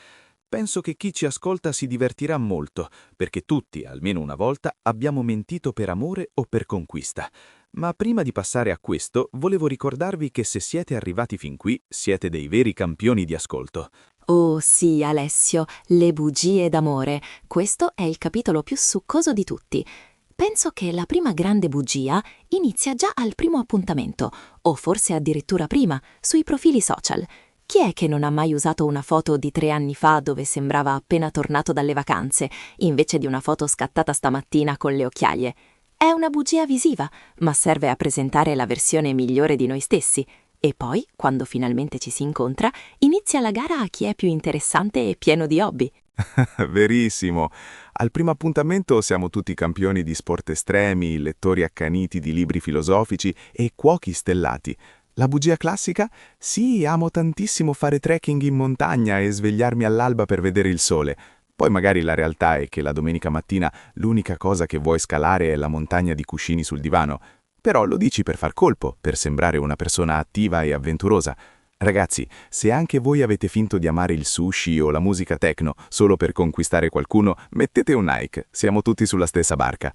S7: Penso che chi ci ascolta si divertirà molto, perché tutti, almeno una volta, abbiamo mentito per amore o per conquista. Ma prima di passare a questo, volevo ricordarvi che se siete arrivati fin qui, siete dei veri campioni di ascolto.
S1: Oh sì, Alessio, le bugie d'amore. Questo è il capitolo più succoso di tutti. Penso che la prima grande bugia inizia già al primo appuntamento, o forse addirittura prima, sui profili social. Chi è che non ha mai usato una foto di 3 anni fa dove sembrava appena tornato dalle vacanze, invece di una foto scattata stamattina con le occhiaie? È una bugia visiva, ma serve a presentare la versione migliore di noi stessi. E poi, quando finalmente ci si incontra, inizia la gara a chi è più interessante e pieno di hobby.
S2: Verissimo. Al primo appuntamento siamo tutti campioni di sport estremi, lettori accaniti di libri filosofici e cuochi stellati. La bugia classica? Sì, amo tantissimo fare trekking in montagna e svegliarmi all'alba per vedere il sole. Poi magari la realtà è che la domenica mattina l'unica cosa che vuoi scalare è la montagna di cuscini sul divano. Però lo dici per far colpo, per sembrare una persona attiva e avventurosa. Ragazzi, se anche voi avete finto di amare il sushi o la musica techno solo per conquistare qualcuno, mettete un like, siamo tutti sulla stessa barca.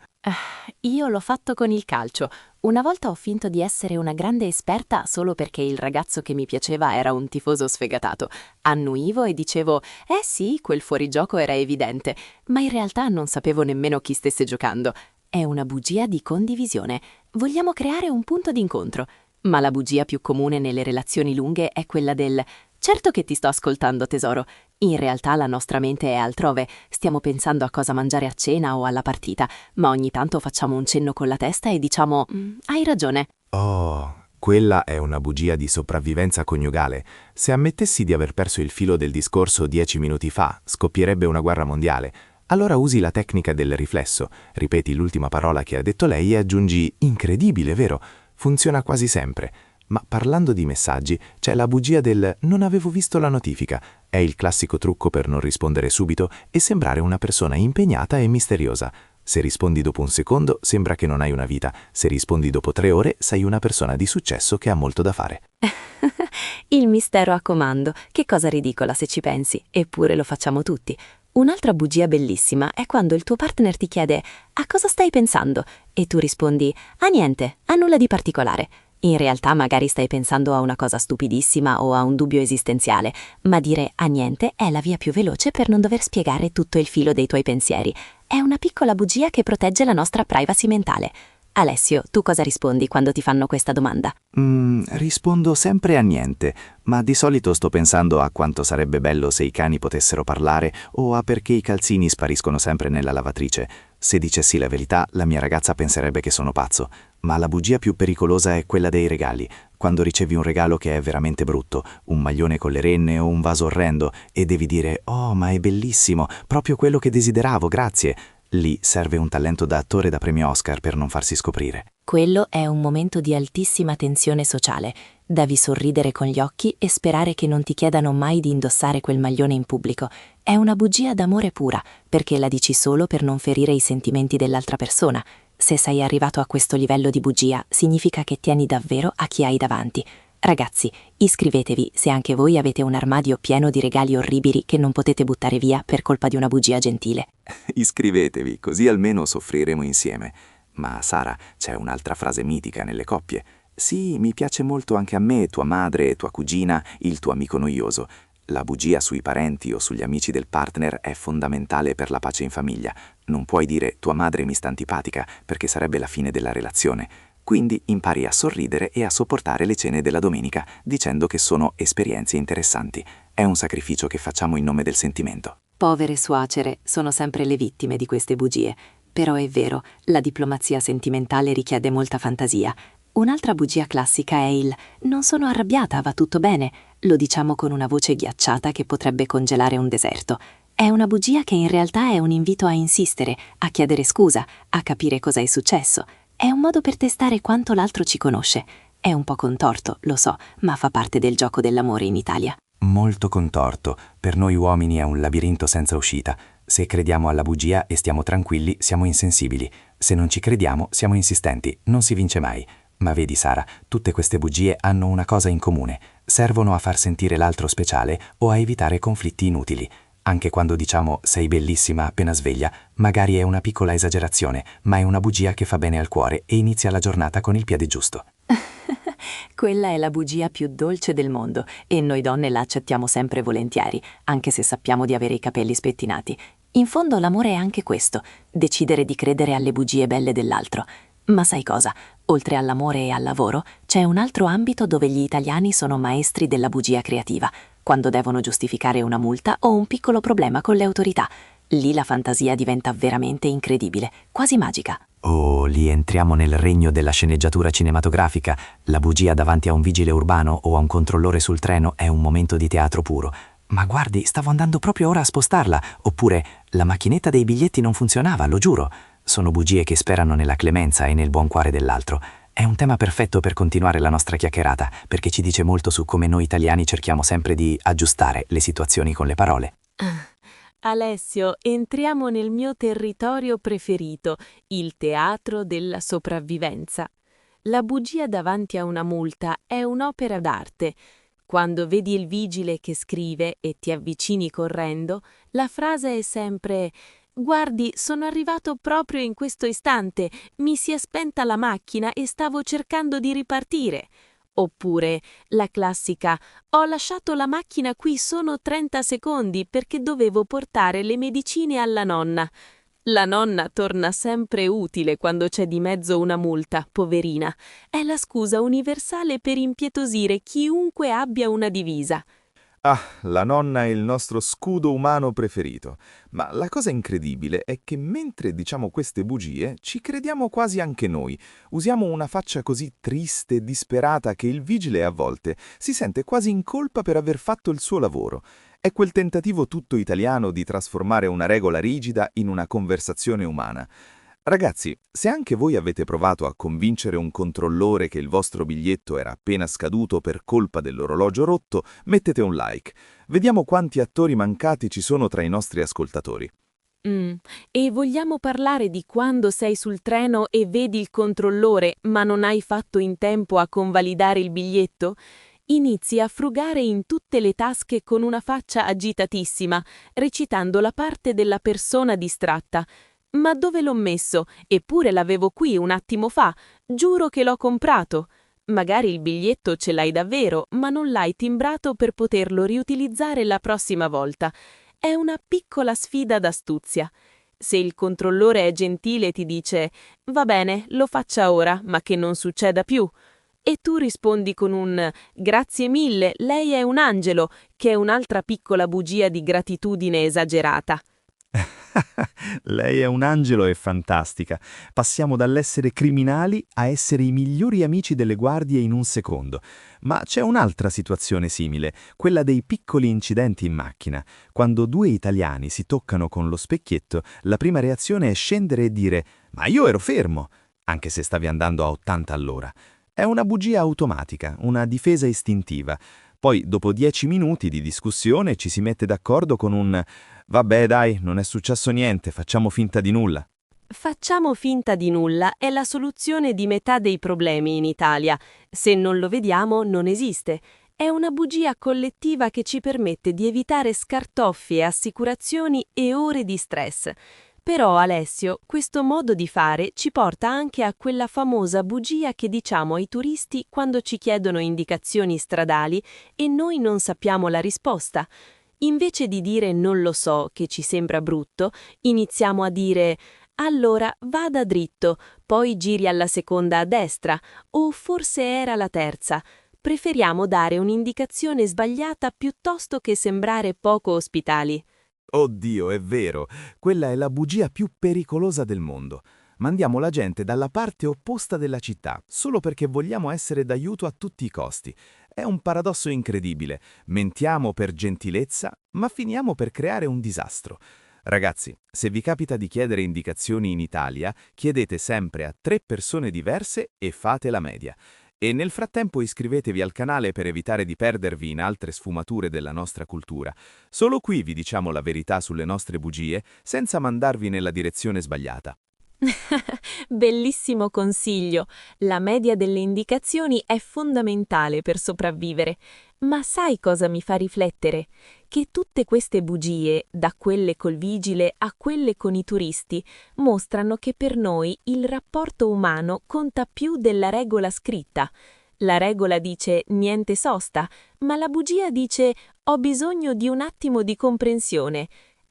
S1: Io l'ho fatto con il calcio. Una volta ho finto di essere una grande esperta solo perché il ragazzo che mi piaceva era un tifoso sfegatato. Annuivo e dicevo, sì, quel fuorigioco era evidente, ma in realtà non sapevo nemmeno chi stesse giocando. È una bugia di condivisione. Vogliamo creare un punto d'incontro. Ma la bugia più comune nelle relazioni lunghe è quella del «certo che ti sto ascoltando, tesoro». In realtà la nostra mente è altrove, stiamo pensando a cosa mangiare a cena o alla partita, ma ogni tanto facciamo un cenno con la testa e diciamo «hai ragione».
S2: Oh, quella è una bugia di sopravvivenza coniugale. Se ammettessi di aver perso il filo del discorso 10 minuti fa, scoppierebbe una guerra mondiale. Allora usi la tecnica del riflesso, ripeti l'ultima parola che ha detto lei e aggiungi «incredibile, vero?» Funziona quasi sempre, ma parlando di messaggi c'è la bugia del «non avevo visto la notifica». È il classico trucco per non rispondere subito e sembrare una persona impegnata e misteriosa. Se rispondi dopo un secondo sembra che non hai una vita, se rispondi dopo 3 ore sei una persona di successo che ha molto da fare.
S1: Il mistero a comando, che cosa ridicola se ci pensi, eppure lo facciamo tutti. Un'altra bugia bellissima è quando il tuo partner ti chiede «a cosa stai pensando?» e tu rispondi «a niente, a nulla di particolare». In realtà magari stai pensando a una cosa stupidissima o a un dubbio esistenziale, ma dire «a niente» è la via più veloce per non dover spiegare tutto il filo dei tuoi pensieri. È una piccola bugia che protegge la nostra privacy mentale. Alessio, tu cosa rispondi quando ti fanno questa domanda?
S3: Rispondo sempre a niente, ma di solito sto pensando a quanto sarebbe bello se i cani potessero parlare o a perché i calzini spariscono sempre nella lavatrice. Se dicessi la verità, la mia ragazza penserebbe che sono pazzo, ma la bugia più pericolosa è quella dei regali. Quando ricevi un regalo che è veramente brutto, un maglione con le renne o un vaso orrendo, e devi dire «Oh, ma è bellissimo, proprio quello che desideravo, grazie». Lì serve un talento da attore da premio Oscar per non farsi scoprire.
S4: Quello è un momento di altissima tensione sociale. Devi sorridere con gli occhi e sperare che non ti chiedano mai di indossare quel maglione in pubblico. È una bugia d'amore pura, perché la dici solo per non ferire i sentimenti dell'altra persona. Se sei arrivato a questo livello di bugia, significa che tieni davvero a chi hai davanti. Ragazzi, iscrivetevi se anche voi avete un armadio pieno di regali orribili che non potete buttare via per colpa di una bugia gentile.
S3: Iscrivetevi, così almeno soffriremo insieme. Ma Sara, c'è un'altra frase mitica nelle coppie. Sì, mi piace molto anche a me, tua madre, tua cugina, il tuo amico noioso. La bugia sui parenti o sugli amici del partner è fondamentale per la pace in famiglia. Non puoi dire tua madre mi sta antipatica, perché sarebbe la fine della relazione. Quindi impari a sorridere e a sopportare le cene della domenica, dicendo che sono esperienze interessanti. È un sacrificio che facciamo in nome del sentimento.
S1: Povere suocere sono sempre le vittime di queste bugie. Però è vero, la diplomazia sentimentale richiede molta fantasia. Un'altra bugia classica è il «non sono arrabbiata, va tutto bene». Lo diciamo con una voce ghiacciata che potrebbe congelare un deserto. È una bugia che in realtà è un invito a insistere, a chiedere scusa, a capire cosa è successo. È un modo per testare quanto l'altro ci conosce. È un po' contorto, lo so, ma fa parte del gioco dell'amore in Italia.
S3: Molto contorto. Per noi uomini è un labirinto senza uscita. Se crediamo alla bugia e stiamo tranquilli, siamo insensibili. Se non ci crediamo, siamo insistenti. Non si vince mai. Ma vedi Sara, tutte queste bugie hanno una cosa in comune. Servono a far sentire l'altro speciale o a evitare conflitti inutili. Anche quando diciamo sei bellissima appena sveglia, magari è una piccola esagerazione, ma è una bugia che fa bene al cuore e inizia la giornata con il piede giusto.
S1: Quella è la bugia più dolce del mondo e noi donne la accettiamo sempre volentieri, anche se sappiamo di avere i capelli spettinati. In fondo l'amore è anche questo, decidere di credere alle bugie belle dell'altro. Ma sai cosa? Oltre all'amore e al lavoro, c'è un altro ambito dove gli italiani sono maestri della bugia creativa, quando devono giustificare una multa o un piccolo problema con le autorità. Lì la fantasia diventa veramente incredibile, quasi magica.
S3: Oh, lì entriamo nel regno della sceneggiatura cinematografica. La bugia davanti a un vigile urbano o a un controllore sul treno è un momento di teatro puro. Ma guardi, stavo andando proprio ora a spostarla. Oppure, la macchinetta dei biglietti non funzionava, lo giuro. Sono bugie che sperano nella clemenza e nel buon cuore dell'altro. È un tema perfetto per continuare la nostra chiacchierata, perché ci dice molto su come noi italiani cerchiamo sempre di aggiustare le situazioni con le parole.
S8: Alessio, entriamo nel mio territorio preferito, il teatro della sopravvivenza. La bugia davanti a una multa è un'opera d'arte. Quando vedi il vigile che scrive e ti avvicini correndo, la frase è sempre «Guardi, sono arrivato proprio in questo istante, mi si è spenta la macchina e stavo cercando di ripartire». Oppure la classica «Ho lasciato la macchina qui solo 30 secondi perché dovevo portare le medicine alla nonna». La nonna torna sempre utile quando c'è di mezzo una multa, poverina. È la scusa universale per impietosire chiunque abbia una divisa.
S9: Ah, la nonna è il nostro scudo umano preferito. Ma la cosa incredibile è che mentre diciamo queste bugie, ci crediamo quasi anche noi. Usiamo una faccia così triste e disperata che il vigile a volte si sente quasi in colpa per aver fatto il suo lavoro. È quel tentativo tutto italiano di trasformare una regola rigida in una conversazione umana. Ragazzi, se anche voi avete provato a convincere un controllore che il vostro biglietto era appena scaduto per colpa dell'orologio rotto, mettete un like. Vediamo quanti attori mancati ci sono tra i nostri ascoltatori.
S8: E vogliamo parlare di quando sei sul treno e vedi il controllore, ma non hai fatto in tempo a convalidare il biglietto? Inizi a frugare in tutte le tasche con una faccia agitatissima, recitando la parte della persona distratta. «Ma dove l'ho messo? Eppure l'avevo qui un attimo fa. Giuro che l'ho comprato». Magari il biglietto ce l'hai davvero, ma non l'hai timbrato per poterlo riutilizzare la prossima volta. È una piccola sfida d'astuzia. Se il controllore è gentile ti dice «Va bene, lo faccia ora, ma che non succeda più». E tu rispondi con un «Grazie mille, lei è un angelo», che è un'altra piccola bugia di gratitudine esagerata.
S7: Lei è un angelo e fantastica. Passiamo dall'essere criminali a essere i migliori amici delle guardie in un secondo. Ma c'è un'altra situazione simile, quella dei piccoli incidenti in macchina. Quando due italiani si toccano con lo specchietto, la prima reazione è scendere e dire «Ma io ero fermo», anche se stavi andando a 80 all'ora. È una bugia automatica, una difesa istintiva. Poi, dopo 10 minuti di discussione, ci si mette d'accordo con un «Vabbè dai, non è successo niente, facciamo finta di nulla».
S5: Facciamo finta di nulla è la soluzione di metà dei problemi in Italia. Se non lo vediamo, non esiste. È una bugia collettiva che ci permette di evitare scartoffie, assicurazioni e ore di stress. Però, Alessio, questo modo di fare ci porta anche a quella famosa bugia che diciamo ai turisti quando ci chiedono indicazioni stradali e noi non sappiamo la risposta. Invece di dire non lo so, che ci sembra brutto, iniziamo a dire allora vada dritto, poi giri alla seconda a destra, o forse era la terza. Preferiamo dare un'indicazione sbagliata piuttosto che sembrare poco ospitali.
S9: Oddio, è vero, quella è la bugia più pericolosa del mondo. Mandiamo la gente dalla parte opposta della città, solo perché vogliamo essere d'aiuto a tutti i costi. È un paradosso incredibile. Mentiamo per gentilezza, ma finiamo per creare un disastro. Ragazzi, se vi capita di chiedere indicazioni in Italia, chiedete sempre a 3 persone diverse e fate la media. E nel frattempo iscrivetevi al canale per evitare di perdervi in altre sfumature della nostra cultura. Solo qui vi diciamo la verità sulle nostre bugie, senza mandarvi nella direzione sbagliata.
S8: Bellissimo consiglio. La media delle indicazioni è fondamentale per sopravvivere. Ma sai cosa mi fa riflettere? Che tutte queste bugie, da quelle col vigile a quelle con i turisti, mostrano che per noi il rapporto umano conta più della regola scritta. La regola dice niente sosta, ma la bugia dice ho bisogno di un attimo di comprensione.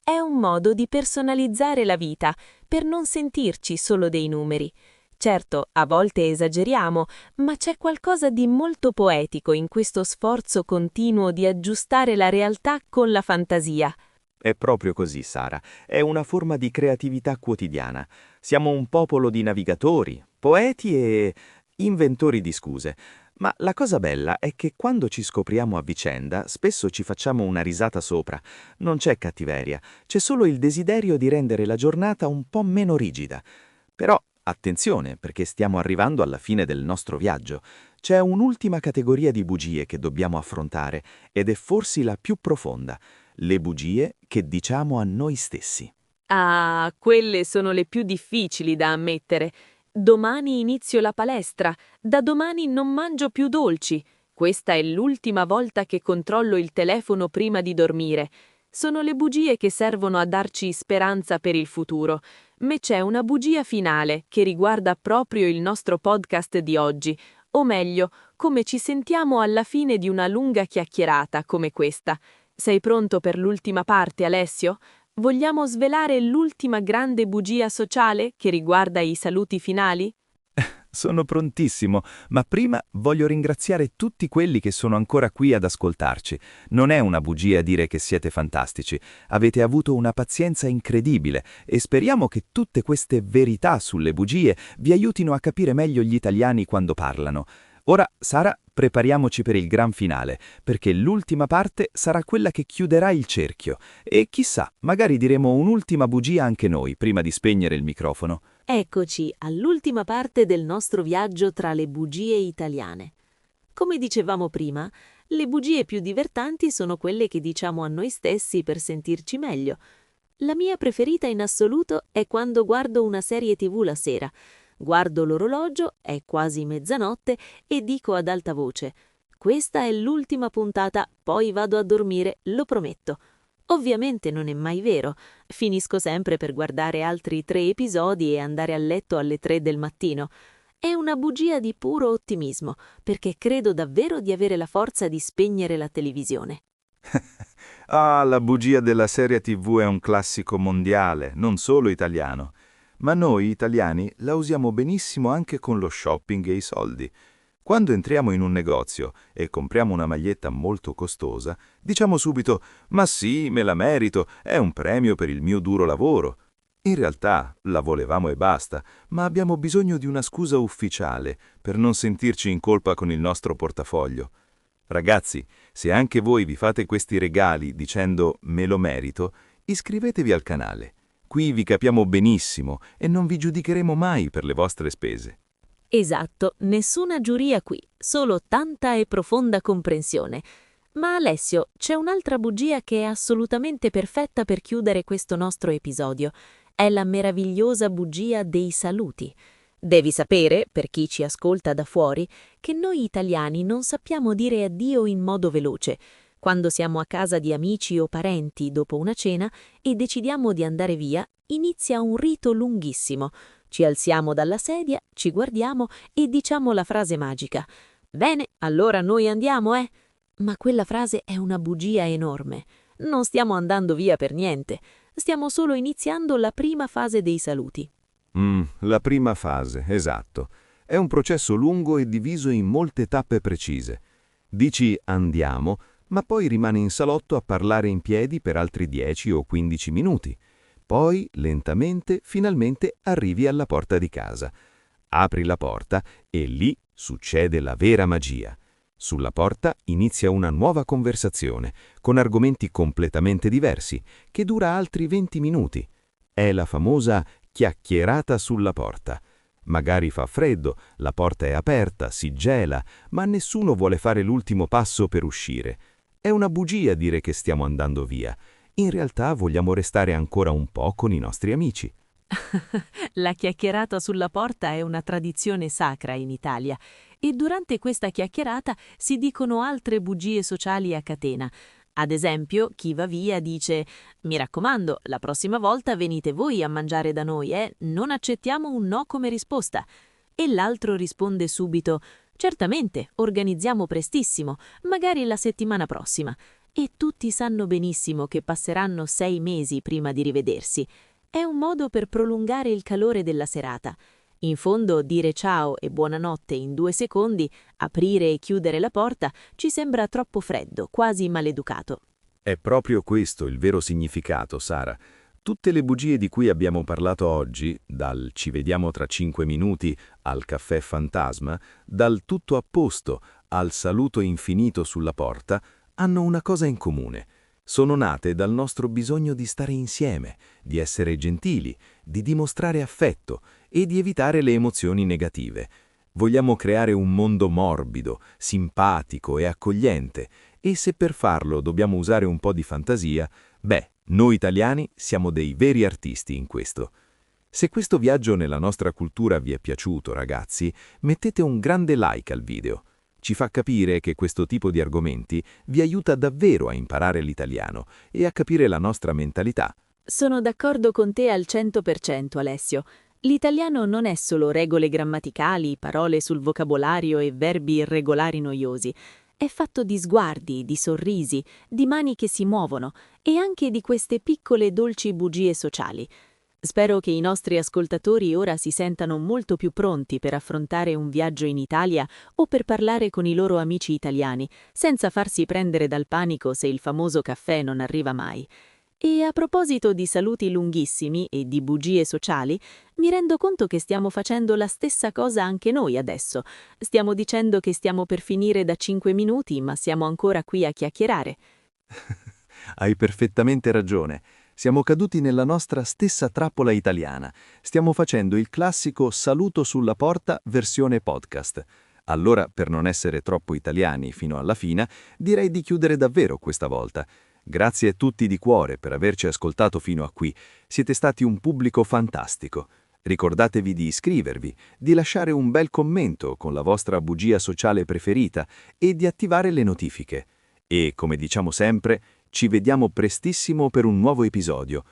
S8: È un modo di personalizzare la vita, per non sentirci solo dei numeri. Certo, a volte esageriamo, ma c'è qualcosa di molto poetico in questo sforzo continuo di aggiustare la realtà con la fantasia.
S7: È proprio così, Sara. È una forma di creatività quotidiana. Siamo un popolo di navigatori, poeti e inventori di scuse. Ma la cosa bella è che quando ci scopriamo a vicenda, spesso ci facciamo una risata sopra. Non c'è cattiveria, c'è solo il desiderio di rendere la giornata un po' meno rigida. Però attenzione, perché stiamo arrivando alla fine del nostro viaggio. C'è un'ultima categoria di bugie che dobbiamo affrontare, ed è forse la più profonda: le bugie che diciamo a noi stessi.
S5: Ah, quelle sono le più difficili da ammettere. Domani inizio la palestra, da domani non mangio più dolci. Questa è l'ultima volta che controllo il telefono prima di dormire. Sono le bugie che servono a darci speranza per il futuro. Ma c'è una bugia finale che riguarda proprio il nostro podcast di oggi, o meglio, come ci sentiamo alla fine di una lunga chiacchierata come questa. Sei pronto per l'ultima parte, Alessio? Vogliamo svelare l'ultima grande bugia sociale che riguarda i saluti finali?
S7: Sono prontissimo, ma prima voglio ringraziare tutti quelli che sono ancora qui ad ascoltarci. Non è una bugia dire che siete fantastici. Avete avuto una pazienza incredibile e speriamo che tutte queste verità sulle bugie vi aiutino a capire meglio gli italiani quando parlano. Ora, Sara, prepariamoci per il gran finale, perché l'ultima parte sarà quella che chiuderà il cerchio. E chissà, magari diremo un'ultima bugia anche noi, prima di spegnere il microfono.
S5: Eccoci all'ultima parte del nostro viaggio tra le bugie italiane. Come dicevamo prima, le bugie più divertenti sono quelle che diciamo a noi stessi per sentirci meglio. La mia preferita in assoluto è quando guardo una serie TV la sera. Guardo l'orologio, è quasi mezzanotte, e dico ad alta voce: questa è l'ultima puntata, poi vado a dormire, lo prometto. Ovviamente non è mai vero. Finisco sempre per guardare altri 3 episodi e andare a letto alle 3 del mattino. È una bugia di puro ottimismo, perché credo davvero di avere la forza di spegnere la televisione.
S9: Ah, la bugia della serie TV è un classico mondiale, non solo italiano. Ma noi italiani la usiamo benissimo anche con lo shopping e i soldi. Quando entriamo in un negozio e compriamo una maglietta molto costosa, diciamo subito «Ma sì, me la merito, è un premio per il mio duro lavoro». In realtà la volevamo e basta, ma abbiamo bisogno di una scusa ufficiale per non sentirci in colpa con il nostro portafoglio. Ragazzi, se anche voi vi fate questi regali dicendo «me lo merito», iscrivetevi al canale. Qui vi capiamo benissimo e non vi giudicheremo mai per le vostre spese.
S5: Esatto, nessuna giuria qui, solo tanta e profonda comprensione. Ma Alessio, c'è un'altra bugia che è assolutamente perfetta per chiudere questo nostro episodio. È la meravigliosa bugia dei saluti. Devi sapere, per chi ci ascolta da fuori, che noi italiani non sappiamo dire addio in modo veloce. Quando siamo a casa di amici o parenti dopo una cena e decidiamo di andare via, inizia un rito lunghissimo. Ci alziamo dalla sedia, ci guardiamo e diciamo la frase magica. «Bene, allora noi andiamo, eh?» Ma quella frase è una bugia enorme. Non stiamo andando via per niente. Stiamo solo iniziando la prima fase dei saluti.
S6: La prima fase, esatto. È un processo lungo e diviso in molte tappe precise. Dici andiamo, ma poi rimani in salotto a parlare in piedi per altri 10 o 15 minuti. Poi, lentamente, finalmente arrivi alla porta di casa. Apri la porta e lì succede la vera magia. Sulla porta inizia una nuova conversazione, con argomenti completamente diversi, che dura altri 20 minuti. È la famosa chiacchierata sulla porta. Magari fa freddo, la porta è aperta, si gela, ma nessuno vuole fare l'ultimo passo per uscire. È una bugia dire che stiamo andando via. In realtà vogliamo restare ancora un po' con i nostri amici.
S5: La chiacchierata sulla porta è una tradizione sacra in Italia e durante questa chiacchierata si dicono altre bugie sociali a catena. Ad esempio, chi va via dice «Mi raccomando, la prossima volta venite voi a mangiare da noi, non accettiamo un no come risposta». E l'altro risponde subito «Certamente, organizziamo prestissimo, magari la settimana prossima». E tutti sanno benissimo che passeranno 6 mesi prima di rivedersi. È un modo per prolungare il calore della serata. In fondo, dire ciao e buonanotte in 2 secondi, aprire e chiudere la porta, ci sembra troppo freddo, quasi maleducato.
S6: È proprio questo il vero significato, Sara. Tutte le bugie di cui abbiamo parlato oggi, dal ci vediamo tra 5 minuti al caffè fantasma, dal tutto a posto al saluto infinito sulla porta, hanno una cosa in comune. Sono nate dal nostro bisogno di stare insieme, di essere gentili, di dimostrare affetto e di evitare le emozioni negative. Vogliamo creare un mondo morbido, simpatico e accogliente, e se per farlo dobbiamo usare un po' di fantasia, noi italiani siamo dei veri artisti in questo. Se questo viaggio nella nostra cultura vi è piaciuto, ragazzi, mettete un grande like al video. Ci fa capire che questo tipo di argomenti vi aiuta davvero a imparare l'italiano e a capire la nostra mentalità.
S5: Sono d'accordo con te al 100%, Alessio. L'italiano non è solo regole grammaticali, parole sul vocabolario e verbi irregolari noiosi. È fatto di sguardi, di sorrisi, di mani che si muovono e anche di queste piccole dolci bugie sociali. Spero che i nostri ascoltatori ora si sentano molto più pronti per affrontare un viaggio in Italia o per parlare con i loro amici italiani, senza farsi prendere dal panico se il famoso caffè non arriva mai. E a proposito di saluti lunghissimi e di bugie sociali, mi rendo conto che stiamo facendo la stessa cosa anche noi adesso. Stiamo dicendo che stiamo per finire da 5 minuti, ma siamo ancora qui a chiacchierare.
S6: Hai perfettamente ragione. Siamo caduti nella nostra stessa trappola italiana. Stiamo facendo il classico saluto sulla porta versione podcast. Allora, per non essere troppo italiani fino alla fine, direi di chiudere davvero questa volta. Grazie a tutti di cuore per averci ascoltato fino a qui. Siete stati un pubblico fantastico. Ricordatevi di iscrivervi, di lasciare un bel commento con la vostra bugia sociale preferita e di attivare le notifiche. E, come diciamo sempre, ci vediamo prestissimo per un nuovo episodio.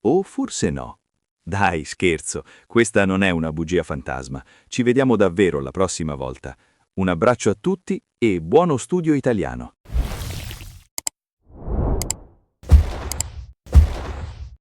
S6: O forse no. Dai, scherzo, questa non è una bugia fantasma. Ci vediamo davvero la prossima volta. Un abbraccio a tutti e buono studio italiano.